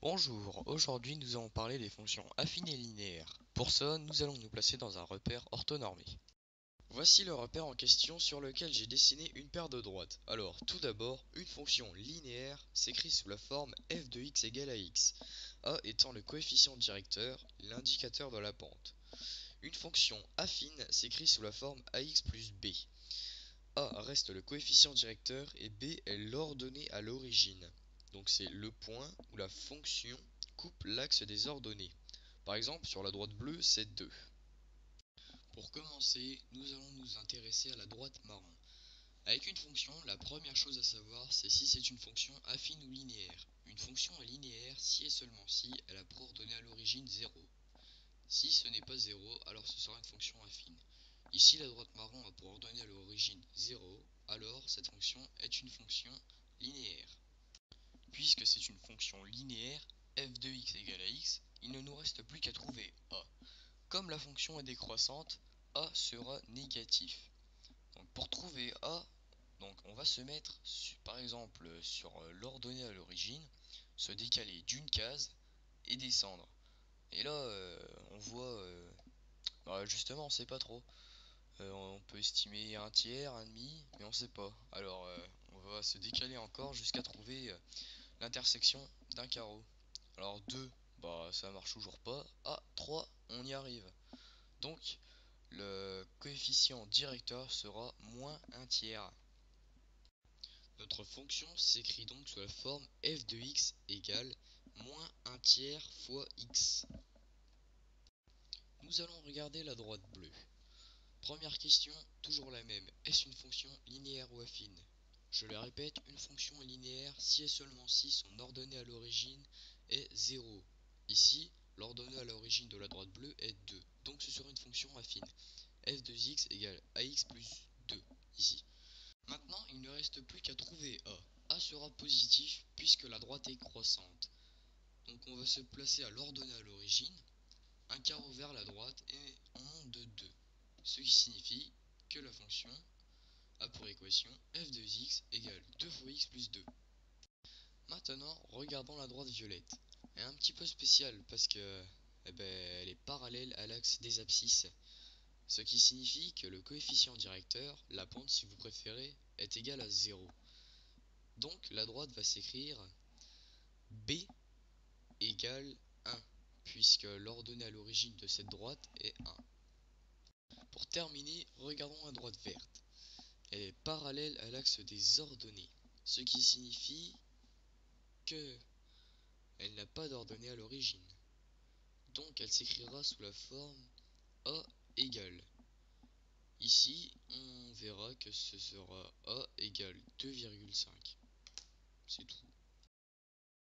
Bonjour, aujourd'hui nous allons parler des fonctions affines et linéaires. Pour ça, nous allons nous placer dans un repère orthonormé. Voici le repère en question sur lequel j'ai dessiné une paire de droites. Alors, tout d'abord, une fonction linéaire s'écrit sous la forme f de x égale à x, a étant le coefficient directeur, l'indicateur de la pente. Une fonction affine s'écrit sous la forme ax plus b. A reste le coefficient directeur et b est l'ordonnée à l'origine. Donc c'est le point où la fonction coupe l'axe des ordonnées. Par exemple, sur la droite bleue, c'est 2. Pour commencer, nous allons nous intéresser à la droite marron. Avec une fonction, la première chose à savoir, c'est si c'est une fonction affine ou linéaire. Une fonction est linéaire si et seulement si elle a pour ordonnée à l'origine 0. Si ce n'est pas 0, alors ce sera une fonction affine. Ici, la droite marron a pour ordonnée à l'origine 0, alors cette fonction est une fonction linéaire. Puisque c'est une fonction linéaire, f de x égale à x, il ne nous reste plus qu'à trouver a. Comme la fonction est décroissante, a sera négatif. Donc pour trouver a, on va se mettre par exemple sur l'ordonnée à l'origine, se décaler d'une case et descendre. Et là, on voit, justement, on sait pas trop. On peut estimer un tiers, un demi, mais on sait pas. Alors, on va se décaler encore jusqu'à trouver l'intersection d'un carreau. Alors 2, bah ça marche toujours pas. Ah, 3, on y arrive. Donc, le coefficient directeur sera moins un tiers. Notre fonction s'écrit donc sous la forme f de x égale moins un tiers fois x. Nous allons regarder la droite bleue. Première question, toujours la même. Est-ce une fonction linéaire ou affine? Je le répète, une fonction est linéaire si et seulement si son ordonnée à l'origine est 0. Ici, l'ordonnée à l'origine de la droite bleue est 2. Donc ce sera une fonction affine. f de x égale ax plus 2, ici. Maintenant, il ne reste plus qu'à trouver a. A sera positif puisque la droite est croissante. Donc on va se placer à l'ordonnée à l'origine, un carreau vers la droite et on monte de 2. Ce qui signifie que la fonction a pour équation f de x égale 2 fois x plus 2. Maintenant, regardons la droite violette. Elle est un petit peu spéciale parce que elle est parallèle à l'axe des abscisses. Ce qui signifie que le coefficient directeur, la pente si vous préférez, est égal à 0. Donc la droite va s'écrire b égale 1, puisque l'ordonnée à l'origine de cette droite est 1. Pour terminer, regardons la droite verte. Elle est parallèle à l'axe des ordonnées, ce qui signifie que elle n'a pas d'ordonnée à l'origine. Donc elle s'écrira sous la forme a égale. Ici, on verra que ce sera a égale 2,5. C'est tout.